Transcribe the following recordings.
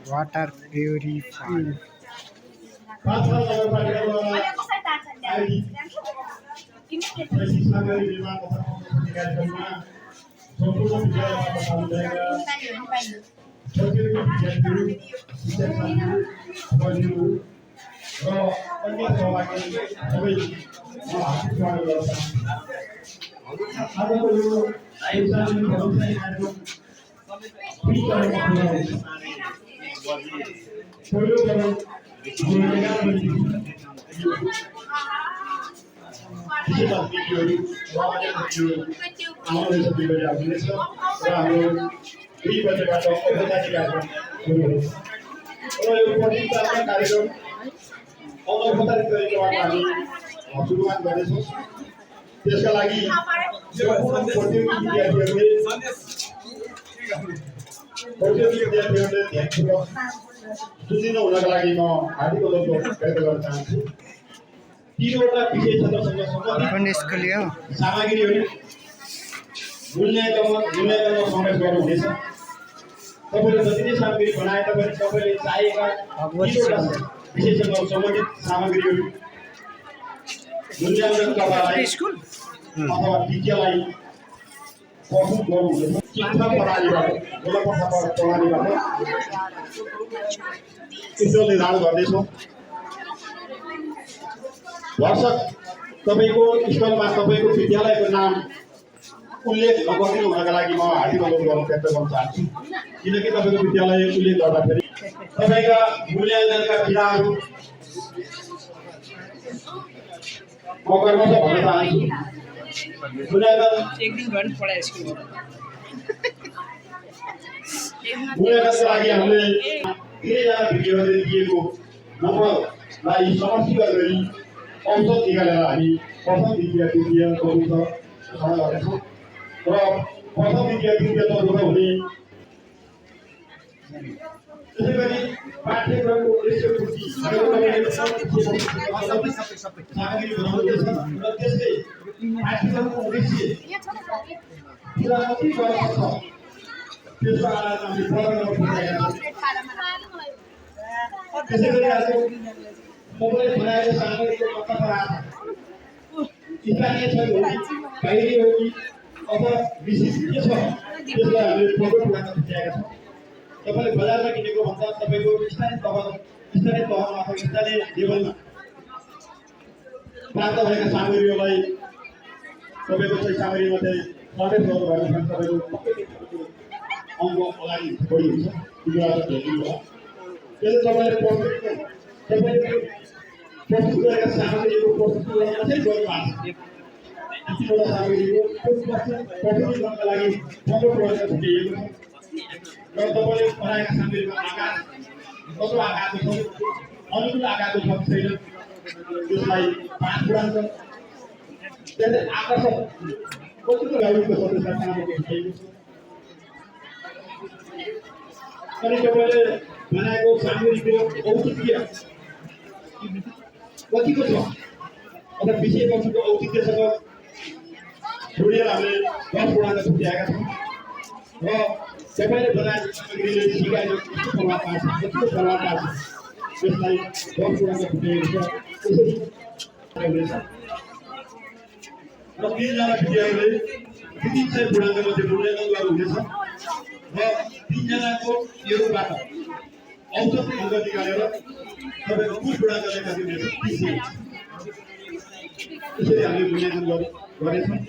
Water purifier. सुरुवात गर्दैछौँ। त्यसका लागि विद्यार्थीहरूले ध्यानपूर्वक सुनिनु हुनका लागि म हार्दिक अनुरोध व्यक्त गर्न चाहन्छु। 3 वटा विषय क्षेत्रसँग सम्बन्धित सामग्रीहरू मूल्याङ्कनमा समावेश गर्नुहुनेछ। तपाईले जति नै सामग्री बनाए तपाईले सबैले चाहिएका 3 वटा विषयसँग सम्बन्धित सामग्रीहरू मूल्याङ्कनका लागि अथवा विद्यालय प्रस्तुत गर्नुहुनेछ। शिक्षा प्रणालीबाट गोलकथा प्रणालीबाट स्थल निर्धारण गर्दैछौँ। भर्सक तपाईको स्थलमा तपाईको विद्यालयको नाम उल्लेख नगरिदिनु हुनका लागि म हार्दिक अनुरोध व्यक्त गर्न चाहन्छु। किनकि तपाईको विद्यालय उल्लेख गर्दाखेरि तपाईका मूल्याङ्कनका विधाहरू म क्रमशः भन्न चाहन्छु। मूल्याङ्कनका लागि हामीले धेरैजना विद्यार्थीहरूले दिएको नम्बरलाई समष्टिगत गरी औसत निकालेर हामी प्रथम द्वितीय तृतीय चतुर्थ गर्नेछौँ र प्रथम द्वितीय तृतीय चतुर्थ हुने त्यसै गरी पाठ्यक्रमको उद्देश्यपूर्ति सामग्री बनाउनुपर्छ र त्यसले पाठ्यक्रमको उद्देश्य पुरा कति गर्न सक्छ त्यसको आधारमा हामी प्रदान गरिरहेका छौँ। त्यसै गरी आज तपाईँले बनाएको सामग्रीको कथा स्थानीय छ कि बाहिरी हो कि अथवा विशेष के छ त्यसलाई हामीले फोटो उठाउन खोजिरहेका छौँ। तपाईँले बजारमा किनेको भन्दा तपाईँको स्थानीय तहमा अथवा स्थानीय लेभलमा प्राप्त भएका सामग्रीहरूलाई तपाईँको चाहिँ सामग्रीमा चाहिँ प्रवेश गर्नुभएको छ। तपाईँको अङ्क अगाडि बढी हुन्छ त्यो कुरा हेर्नु होला। त्यसले तपाईँले प्रस्तुत गरेका सामग्रीको प्रस्तुत गर्न कसरी गर्नुभएको छ कतिवटा सामग्रीको प्रस्तुत गर्नका लागि 15 प्रश्न छुट्याइएको छ र तपाईँले बनाएका सामग्रीको आकार कस्तो आकारको छ अनुकूल आकारको छ छैन त्यसलाई 5 पूर्णाङ्क त्यसले आकर्षक कतिको गाउँको सदस्य सामग्री छुट्याइएको छ। अनि तपाईँले बनाएको सामग्रीको औचित्य कतिको छ अथवा विषय वस्तुको औचित्यसँग जोडेर हामीले 10 पूर्णाङ्क छुट्याएका छौँ र तपाईँले बनाएको सामग्रीले सिकाएको कस्तो प्रभाव पार्छ कतिको प्रभाव पार्छ त्यसलाई 10 पूर्णाङ्क छुट्याएको छ। त्यसरी हुनेछ र 3 जना विद्यार्थीहरूले 300 पूर्णाङ्कमा त्यो मूल्याङ्कन गर्नुहुनेछ र 3 जनाको योबाट औसत अङ्क निकालेर तपाईँको कुल पूर्णाङ्क लेखा दिनुहुनेछ 30। त्यसरी हामीले मूल्याङ्कन गरेछौँ।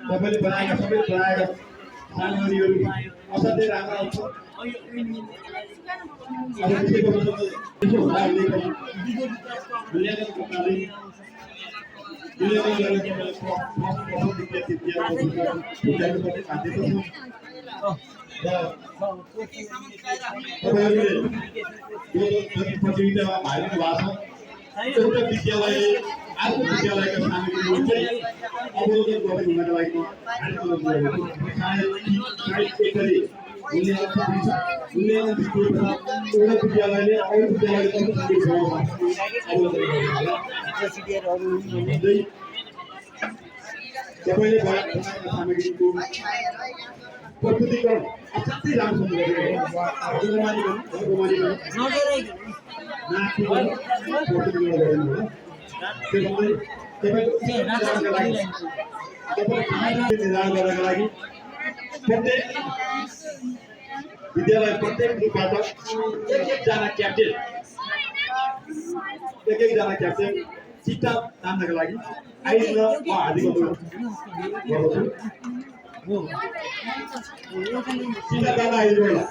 तपाईँले बनाएका सबै बनाएका सामग्रीहरू असाध्यै राम्रा हुन्छ। मूल्याङ्कन प्रणाली मूल्याङ्कन गरेर प्रतियोगितामा भाग लिनु भएको छ। एउटा विद्यालयले अर्को विद्यालयका सामग्रीहरू चाहिँ अवलोकन गर्दै हुनका लागि म उनले अवसर दिन्छ उनले एउटा विद्यालयले अरू विद्यालयले पनि सबै ठाउँमा अवलोकन गर्नुहोला भन्दै तपाईँले बनाएका सामग्रीको प्रस्तुतीकरण अत्यन्तै राम्रोसँग गरिरहेको छ निर्धारण गर्नका लागि प्रत्येक विद्यालय प्रत्येक ग्रुपबाट एकजना क्याप्टेन चिट्टा तान्नका लागि आइदिन म हार्दिक अनुरोध गर्दछु चिट्टा तान्न आइदिनु होला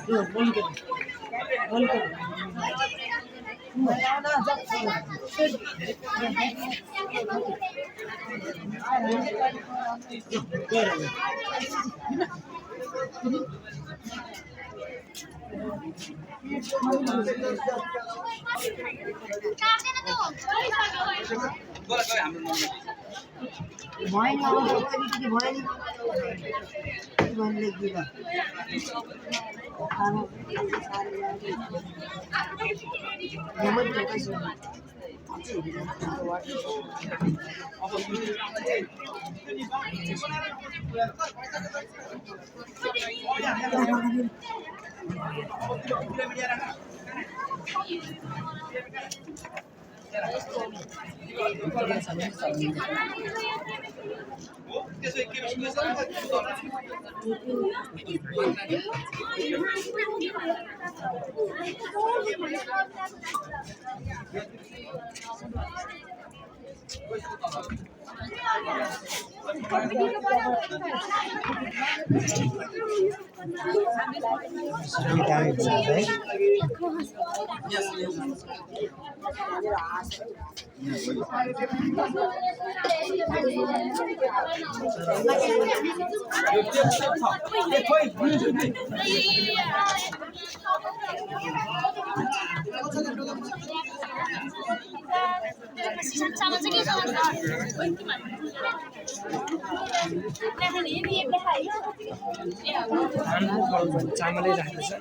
चामलै राख्दैछ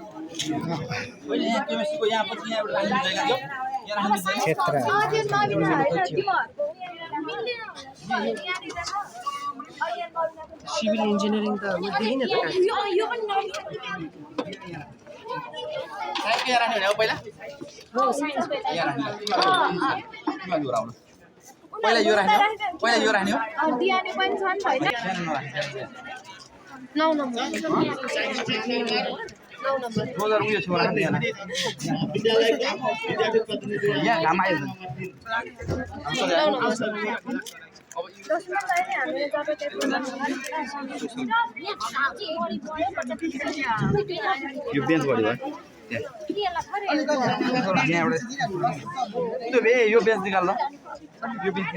क्षेत्र सिभिल इन्जिनियरिङ त देखिन त पहिला यो राख्ने हो दियाने पनि छन् हैन 9 नम्बर 9 नम्बर रोजर उयो छोरा दिएन विद्यालयका विद्यार्थी प्रतिनिधि यहाँ घाम आयो यो बेन्च बढी भयो यो बेन्च निकाल ल यो बेन्च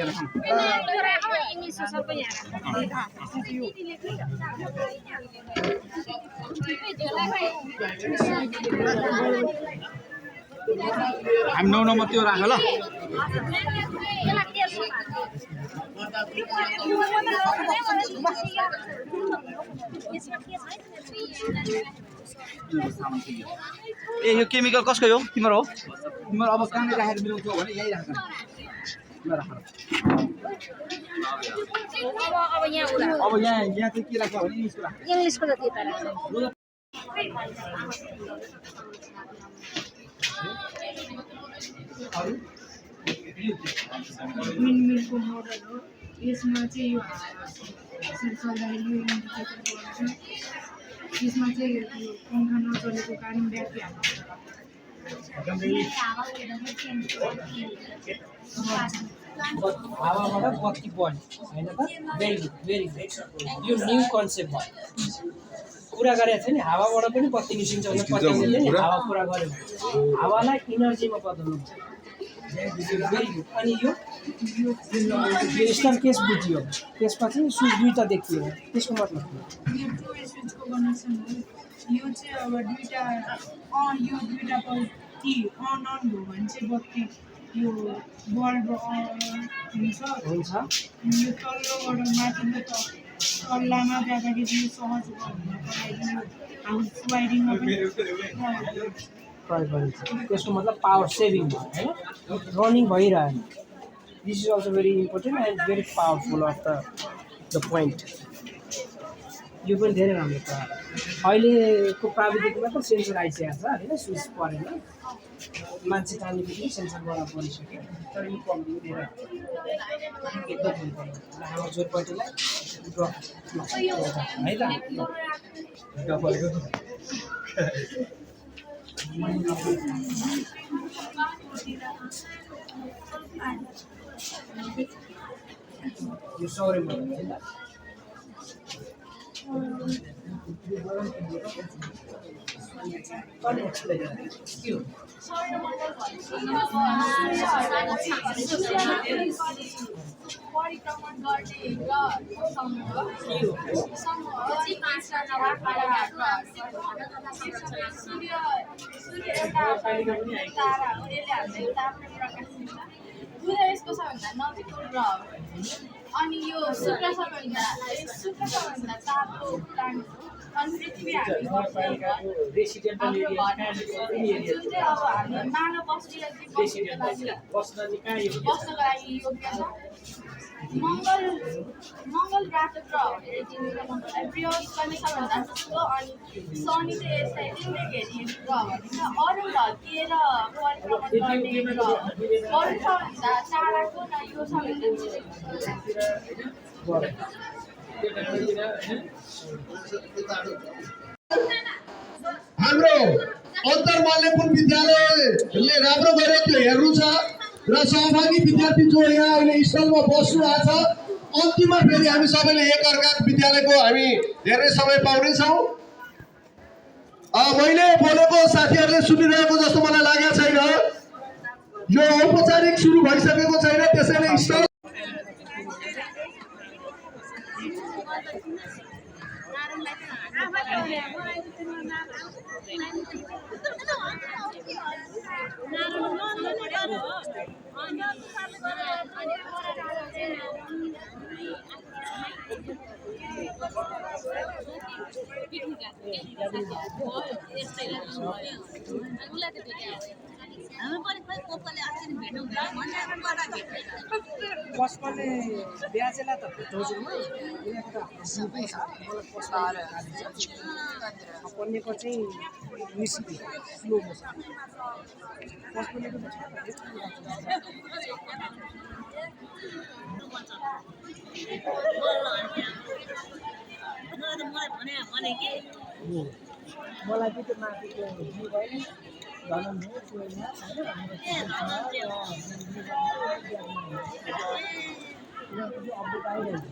हामी 9 नम्बर त्यो राख ल ए यो केमिकल कसको हो तिम्रो हो तिम्रो अब कहाँ राखेर मिलाउँछौ भने यही राख अब यहाँ चाहिँ के राख्छ भने इंग्लिशको जति त विन्डमिलको मोडल हो यसमा चाहिँ यो चल्दाखेरि यो इन्डिकेटर गर्छ यसमा चाहिँ यो पङ्खा नचलेको कारण ब्याट्री हावाबाट बत्ती बढ्ने होइन त भेरी गुड यो न्यू कन्सेप्ट भयो कुरा गरेको छ नि हावाबाट पनि बत्ती निस्किन्छ भने पत्याउँदैन नि हावा कुरा गऱ्यो भने हावालाई इनर्जीमा बदल्नुहुन्छ भेरी गुड अनि यो स्टार केस बुझियो त्यसपछि स्विच दुईवटा देखियो त्यसको मतलब यो स्विचको कनेक्सन हो यो चाहिँ अब दुईवटा यो दुईवटा बत्ती अन भयो भने चाहिँ बत्ती यो बल्ब हुन्छ हुन्छ यो तल्लोबाट माथिल्लो सल्लाहमा जाँदाखेरि यो सहज हुनको लागि यो हाउस वायरिङमा पनि प्रयोग गरिन्छ त्यसको मतलब पावर सेभिङ भयो होइन रनिङ भइरहेन this is also very important and very powerful of the point यो पनि धेरै राम्रो कुरा अहिलेको प्राविधिकमा त सेन्सर आइसकेको छ होइन स्विच परेन मान्छे टाल्ने बित्तिकै सेन्सरबाट परिसक्यो तर यो कम्ती धेरै एकदम हाम्रो जोरपट्टिलाई है त यो सौर्यमा परिक्रमण गर्ने र सूर्य एउटा तारा हो यसले हामीलाई एउटा आफ्नो प्रकाश दिन्छ सूर्य यसको सबभन्दा नजिकको ग्रह हो अनि यो शुक्र सबभन्दा चारको प्लानेट हो अनि पृथ्वी हामी हाम्रो घर जुन चाहिँ अब हामी मानव बस्तीलाई बस्नको लागि योग्य छ मङ्गल ग्रह ग्रह बृहस्पति सबभन्दा ठुलो अनि शनि चाहिँ यसलाई तिनले घेरिएको ग्रह भनिन्छ अरू ढल्किएर परिक्रमण गर्ने ग्रह अरू सबभन्दा टाढाको र यो सबभन्दा हाम्रो अन्तर्माल्यपुर विद्यालयले राम्रो गर्यो त्यो हेर्नु छ र सहभागी विद्यार्थी जो यहाँ अहिले स्थलमा बस्नु भएको छ अन्तिममा फेरि हामी सबैले एकअर्काको विद्यालयको हामी धेरै समय पाउनेछौँ मैले बोलेको साथीहरूले सुनिरहेको जस्तो मलाई लागेको छैन यो औपचारिक सुरु भइसकेको छैन त्यसैले स्थल पस्पले ब्याजेला त भेटाउँछौँ पन्नेको चाहिँ मिसिङ स्लो मोसन पस्पलेको मलाई चाहिँ त्यो माथिको धनन हो अपडेट आइरहेको